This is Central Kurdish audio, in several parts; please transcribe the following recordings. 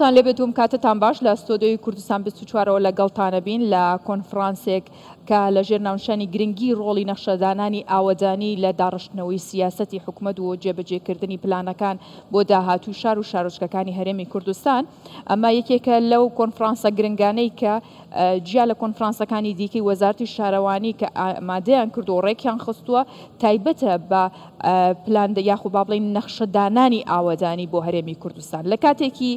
تان لێبێتوم کاتتان باش لە ستۆدیۆی کوردستان 24ەوە لەگەڵتانە بین لە کۆنفرانسێک کە لە ژێر ناونشانی گرنگی ڕۆڵی نەخشەدانانی ئاوەدانی لە داڕشتنەوەی سیاسەتی حکومەت و جێبەجێکردنی پلانەکان بۆ داهاتوو شار و شارۆچکەکانی هەرێمی کوردستان. ئەمە یەکێکە لەو کۆنفرانسە گرنگانەی کە جیا لە کۆنفرانسەکانی دیکەی وەزارەتی شارەوانی کە ئامادەیان کرد و ڕێکیان خستووە تایبەتە بە پلان یاخو با بڵین نەخشەدانانی ئاوەدانی بۆ هەرێمی کوردستان لە کاتێکی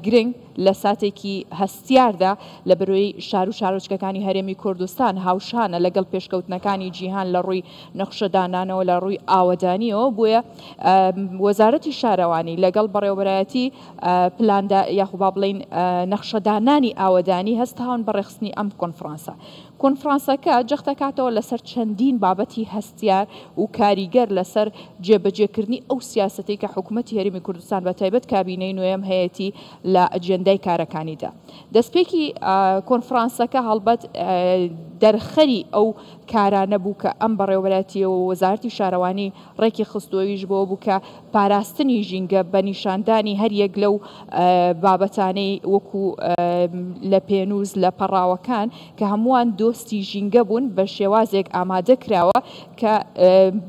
گرنگ لە ساتێکی هەستیاردا لە بەروەی شار و شارۆچکەکانی هەرێمی کوردستان هاوشانە لەگەڵ پێشکەوتنەکانی جیهان لە ڕووی نەخشەدانانەوە لە ڕووی ئاوەدانیەوە بۆیە وەزارەتی شارەوانی لەگەڵ بەڕێوەبەرایەتی پلاندا یاخو با بڵین نەخشەدانانی ئاوەدانی هەستاون بەڕێخستنی ئەم کۆنفرانسە. کۆنفرانسەکە جەختەکاتەوە لەسەر چەندین بابەتی هەستیار و کاریگەر لەسەر جێبەجێکردنی ئەو سیاسەتی کە حکوومەتی هەرێمی کوردستان بە تایبەت کابینەی نوێم هەیەی لە ئەجێندای کارەکانیدا. دەستپێکی کۆنفرانسەکە هەڵبەت دەرخەری ئەو کارانە بوو کە ئەم بەڕێوەبەرایەتیەوە وەزارەتی شارەوانی ڕێکی خستووەویش بۆ بوو کە پاراستنی ژینگە بە نیشاندانی هەر یەک لەو بابەتانەی وەکو لە پێنووس لە پەڕاوەکان کە هەمووان دۆستی ژینگە بوون بە شێوازێک ئامادە کراوە کە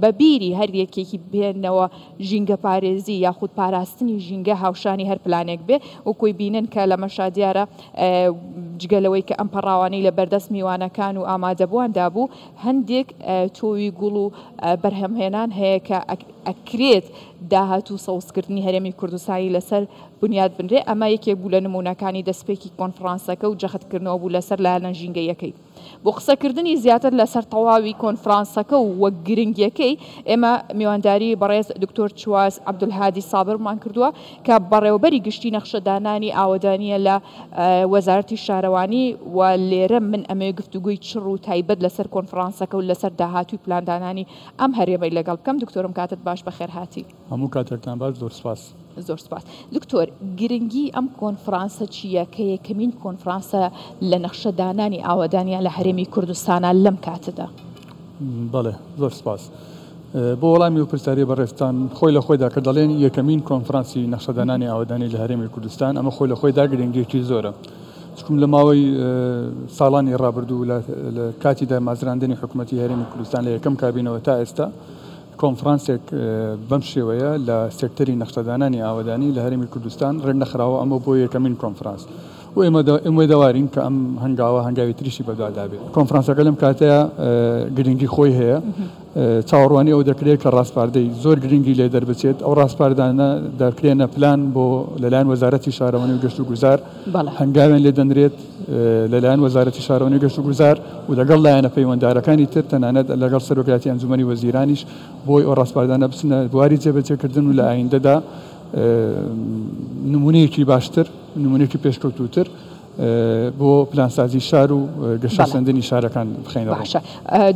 بەبیری هەر یەکێکی بێنەوە ژینگە پارێزی یاخود پاراستنی ژینگە هاوشانی هەر پلانێک بێ وەکوی بینن کە لە مەشادیارە جگەلەوەی کە ئەم پەڕاوانەی لە بەردەست میوانەکان و ئامادەبوواندا بوو هەندێک تۆوی گوڵ و بەرهەمهێنان هەیە کە ئەکرێت داهاتوو سەوزکردنی هەرێمی کوردستانی لەسەر بنیاد بنرێ. ئەمە یەکێک بوو لە نمونونەکانی دەستپێکی کۆنفرانسەکە و جەختکردنەوە بوو لەسەر لایەنە ژینگەیەکەی. بۆ قسەکردنی زیاتر لەسەر تەواوی کۆنفرانسەکە و وەک گرنگیەکەی ئێمە میوانداری بەڕێز دکتۆر چواز عەبدولهادی سابرمان کردووە کە بەڕێوەبەری گشتی نەخشەدانانی ئاوەدانیە لە وەزارەتی شارەوانی و لێرە من ئەمێ گفتوگوی چڕ و تایبەت لەسەر کۆنفرانسەکە و لەسەر داهاتووی پلاندانانی ئەم هەرێمەی لەگەڵ بکەم. دکتۆرم کاتت باش بەخێر هاتی. هەموو کاتێکتان باش، زۆر سپاس. زۆر سپاس. دکتۆر گرنگی ئەم کۆنفرانسە چییە کە یەکەمین کۆنفرانسە لە نەخشەدانانی ئاوەدانیان لە هەرێمی کوردستانە لەم کاتەدا؟ بەڵێ زۆر سپاس. بۆ وەڵامی و پرسیاری بەڕێستان خۆی لە خۆیدا کە دەڵێن یەکەمین کۆنفرانسی نەخشەدانانی ئاوەدانی لە هەرێمی کوردستان ئەمە خۆی لە خۆیدا گرنگیەکی زۆرە. چکم لە ماوەی ساڵانی ڕابردوو لە کاتی دامازراندنی حکوومەتی هەرێمی کوردستان لە یەکەم کابینەوە تا ئێستا کۆنفرانسێک بەم شێوەیە لە سێکتەری نەخشەدانانی ئاوەدانی لە هەرێمی کوردستان ڕێک نەخراوە ئەمە بۆ یەکەمین کۆنفرانس و ئێمە دەوارین کە ئەم هەنگاوە هەنگاوی تریشی بەدوادابێت. کۆنفرانسەکە لەم کاتەیە گرنگی خۆی هەیە، چاوەڕوانی ئەو دەکرێت کە ڕاستپاردەی زۆر گرنگی لێ دەربچێت. ئەو ڕاستپاردانە دەکرێنە پلان بۆ لەلایەن وەزارەتی شارەوانی و گەشت و گوزار هەنگاوێن لێ دەنرێت لەلایەن وەزارەتی شارەوانی و گەشت و گوزار و لەگەڵ لایەنە پەیوەنددارەکانی تر تەنانەت لەگەڵ سەرۆکایەتی ئەنجومەنی وەزیرانیش بۆی ئەو ڕاستپاردانە بچنە بواری جێبەجێکردن و لە ئایندەدا نمونەیەکی باشتر، نمونەیەکی پێشکەوتووتر بۆ پلانسازی شار و گەشەسەندنی شارەکان بخێنەوە. باشە.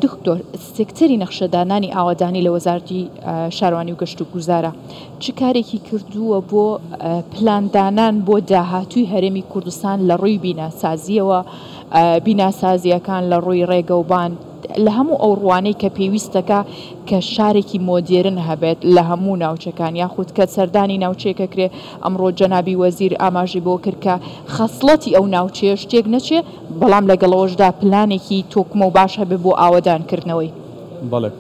دکتۆر سێکتەری نەخشەدانانی ئاوەدانی لە وەزارەتی شارەوانی و گەشت و گوزارە چ کارێکی کردووە بۆ پلاندانان بۆ داهاتووی هەرێمی کوردستان لە ڕووی بیناسازیەوە، بیناسازیەکان لە ڕووی ڕێگەوبان لە هەموو ئەو ڕوانەی کە پێویستەکە کە شارێکی مۆدێرن هەبێت لە هەموو ناوچەکان یاخود کە سەردانی ناوچەیەکە کرێ. ئەمڕۆ جەنابی وەزیر ئاماژی بۆ کرد کە خەسڵەتی ئەو ناوچەیە شتێک نەچێ بەڵام لەگەڵەوەشدا پلانێکی تۆکمە و باش هەبێت بۆ ئاوەدانکردنەوەی. بەڵێ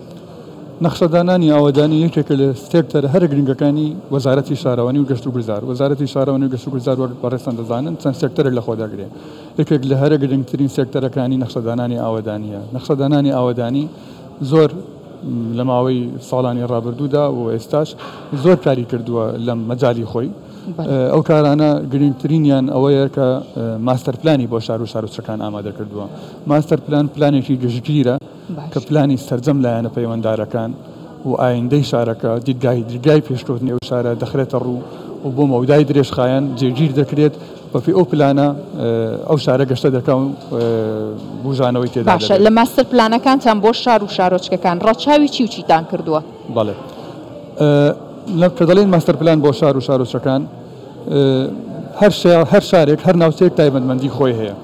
نەخشەدانانی ئاوەدانی یەکێکە لە سێکتەرە هەر گرنگەکانی وەزارەتی شارەوانی و گەشت و گوزار. وەزارەتی شارەوانی و گەشت و گوزار وەک بەڕێستان دەزانن چەند سێکتەرێک لە خۆداگرێت. یەکێک لە هەرە گرنگترین سێکتەرەکانی نەخشەدانانی ئاوەدانیە. نەخشەدانانی ئاوەدانی زۆر لە ماوەی ساڵانی ڕابردوودا و ئێستاش زۆر کاری کردووە لەم مەجالی خۆی. ئەو کارانە گرنگترینیان ئەوەیە کە ماستەر پلانی بۆ شار و شارۆچکەکان ئامادە کردووە. ماستەر پلان پلانێکی گشتگیرە کە پلانی سەرجەم لایەنە پەیوەنددارەکان و ئایندەی شارەکە دیرگای پێشکەوتنی ئەو شارە دەخرێتە ڕوو و بۆ مەودای درێژخایەن جێگیر دەکرێت بەپی ئەو پلانە ئەو شارە گەشتە دەکەن و بژانەوەی تێدا. باشە. لە ماستەر پلانەکانتان بۆ شار و شارۆچکەکان ڕەچاوی چی و چیتان کردووە؟ بەڵێ کە دەڵێن ماستەر پلان بۆ شار و شارۆچکەکان هەر شارێک هەر ناوچەیەک تایبەتمەندی خۆی هەیە.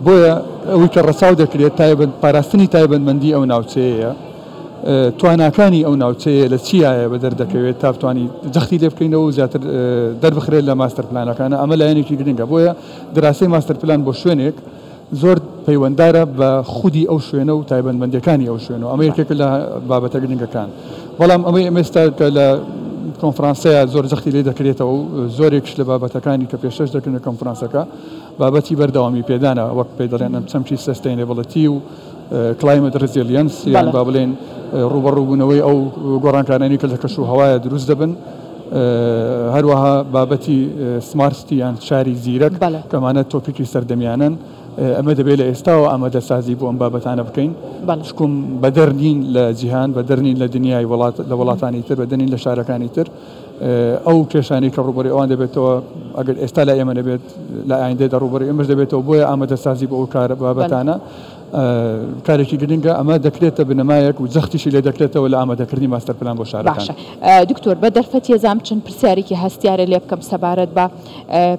بۆیە ئەوەی کە ڕەچاو دەکرێت پاراستنی تایبەتمەندی ئەو ناوچەیە تواناکانی ئەو ناوچەیە لە چیایە بە دەردەکەوێت تا بتوانانی جەختی لێ بکەینەوە و زیاتر دەربخرێت لە ماستەر پلانەکانە ئەمە لایەنێکی گرنگە بۆیە دراسی ماستەر پلان بۆ شوێنێک زۆر پەیوەنددارە بە خودی ئەو شوێنە و تایبەتمەندیەکانی ئەو شوێنەوە ئەمە یەکێک لە بابەتە گرنگەکان بەڵام ئەمەی ئێستا کە لە کۆنفرانسەیە زۆر جەختی لێ دەکرێتەوە و زۆرێکش لە بابەتەکانی کە پێشەش دەکەن لە کۆنفرانسەکە بابەتی بەردەوامی پێدانە وەک پێ دەڵێن ئەم چەمکی سستینێبڵەتی و کلایمەت ڕزیلیەنس یان با بڵێن ڕوبەڕووبوونەوەی ئەو گۆڕانکارانی کە لە کەش و هەوایە دروست دەبن هەروەها بابەتی سمارستی یان شاری زیرەک کەمانە تۆپیکی سەردەمیانن ئەمە دەبێت لە ئێستاەوە ئامادەسازی بۆ ئەم بابەتانە بکەین شکوم بەدەرنین لە جیهان بەدەرنین لە دنیای لە وڵاتانی تر بەدەرنین لە شارەکانی تر ئەو کێشانی کە ڕوبەری ئەوان دەبێتەوە ئەگەر ئێستا لە ئێمە دەبێت لە ئایندێدا ڕوبەری ئەمەش دەبێتەوە بۆیە ئامادەسازی بۆ ئەو کارە بابەتانە کارێکی گرنگە ئەمە دەکرێتە بنەمایەک و جەختیشی لێ دەکرێتەوە لە ئامادەکردنی ماستەر پلان بۆ شارەکان. دکتۆر بە دەرفەت هێزام چەند پرسیارێکی هەستیارە لێ بکەم سەبارەت بە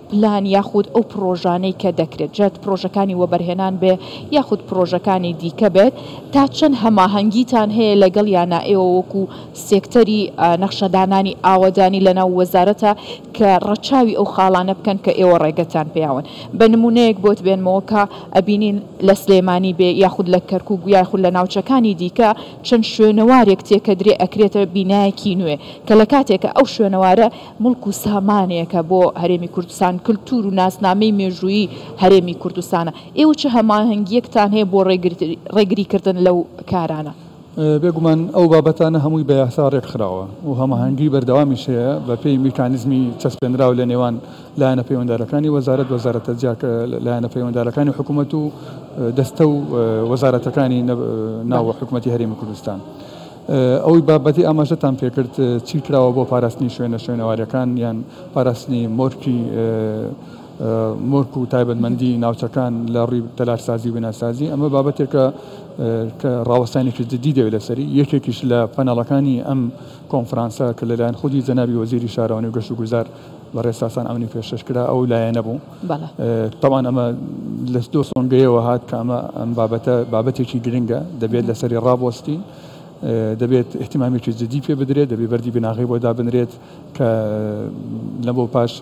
پلان یاخود ئەو پرۆژانەی کە دەکرێت جات پرۆژەکانی وەبەرهێنان بێ یاخود پرۆژەکانی دیکە بێت تا چەند هەماهەنگیتان هەیە لەگەڵ یانە ئێوە وەکو سێکتەری نەخشەدانانی ئاوەدانی لەناو وەزارەتە کە ڕەچاوی ئەو خاڵانە بکەن کە ئێوە ڕێگەتان پێیاون بە نمونەیەک بۆت بێنمەوە کە ئەبینین لە سلێمانی یاخود لە کەرکووک یاخود لە ناوچەکانی دیکە چەند شوێنەوارێک تێکەدرێ ئەکرێتە بینایەکی نوێ کە لە کاتێکە ئەو شوێنەوارە مڵک و سامانەیەکە بۆ هەرێمی کوردستان کللتور و ناسنامەی مێژووی هەرێمی کوردستانە ئێوە چه هەماهەنگیەکتان هەیە بۆ ڕێگریکردن لەو کارانە؟ بێگومان ئەو بابەتانە هەمووی بە یاسا ڕێکخراوە و هەماهەنگی بەردەوامیش هەیە بە پێی میکانیزمی چەسپێنراو لە نێوان لایەنە پەیوەنددارەکانی وەزارەتە جیاکە لایەنە پەیوەنددارەکانی حکوومەت و دەستە و وەزارەتەکانی ناوە حکوومەتی هەرێمی کوردستان ئەوەی بابەتی ئاماژەتان پێکرد چی کراوە بۆ پاراستنی شوێنەوارەکان یان پاراستنی مۆرک و تایبەتمەندی ناوچەکان لە ڕووی تەلارسازی و بیناسازی ئەمە بابەتێکە کە ڕاوەستانێکی جدی دەوێت لەسەری یەکێکیش لە پەنەڵەکانی ئەم کۆنفرانسە کە لەلایەن خودی جەنابی وەزیری شارەوانی و گەشت و گوزار بە ڕێساسان ئەمنی پێشەش کرا ئەو لایەنە بوو تەمان ئەمە لە دۆ سۆنگەیەوە هات کە ئەمە ئەم بابەتێکی گرنگە دەبێت لەسەری ڕابوەستی دەبێت احتیمامێکی جدی پێ بدرێت دەبێت بەردی بناغی بۆ دابنرێت کە لەبۆ پاش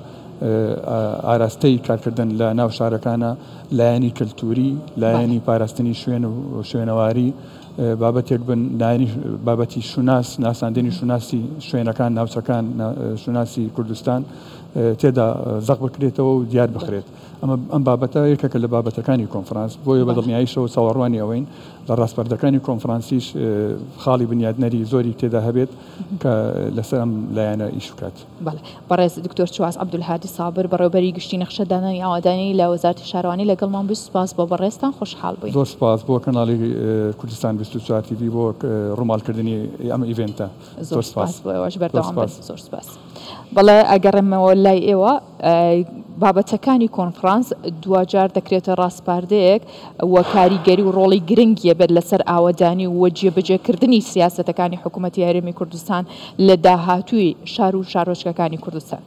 ئاراستەی کارکردن لە ناو شارەکانە لایەنی کللتوری لایەنی پاراستنی شوێن و شوێنەواری بابەتێک بن بابەتی شوناس ناساندنی شوناسی شوێنەکان ناوچەکان شوناسی کوردستان تێدا زەق بکرێتەوە و دیار بخرێت ئەم بابەتە یەکێکە لە بابەتەکانی کۆنفرانس بۆیە بە دڵنیاییشەوە چاوەڕوانی ئەوەین لە ڕاستپەردەکانی کۆنفرانسیش خاڵی بنیادنەری زۆری تێدا هەبێت کە لەسەر ئەم لایەنە ئیش بکات. بەڕێز دکتۆر چواس عەبدولهادی سابر بەڕێوەبەری گشتی نەخشەدانانی ئاوادانی لە وەزارەتی شارەوانی لەگەڵمان بوویت سوپاس بۆ بەڕێزتان خۆشحاڵ بووین. زۆر سوپاس بۆ کەناڵی کوردستان 24 TV بۆ ڕووماڵکردنی ئەم ئیڤێنتە زۆر سوپاس بۆ ئێوەش بەردەوام بن زۆر سوپاس. بەڵێ ئەگەڕێمەوە لای ئێوە بابەتەکانی کۆنفرانس دوجار دەکرێتە ڕاستپاردەیەک وە کاریگەری و ڕۆڵی گرنگیە بێت لەسەر ئاوەدانی و جێبەجێکردنی سیاسەتەکانی حکوومەتی هەرێمی کوردستان لە داهاتووی شار و شارۆچکەکانی کوردستان.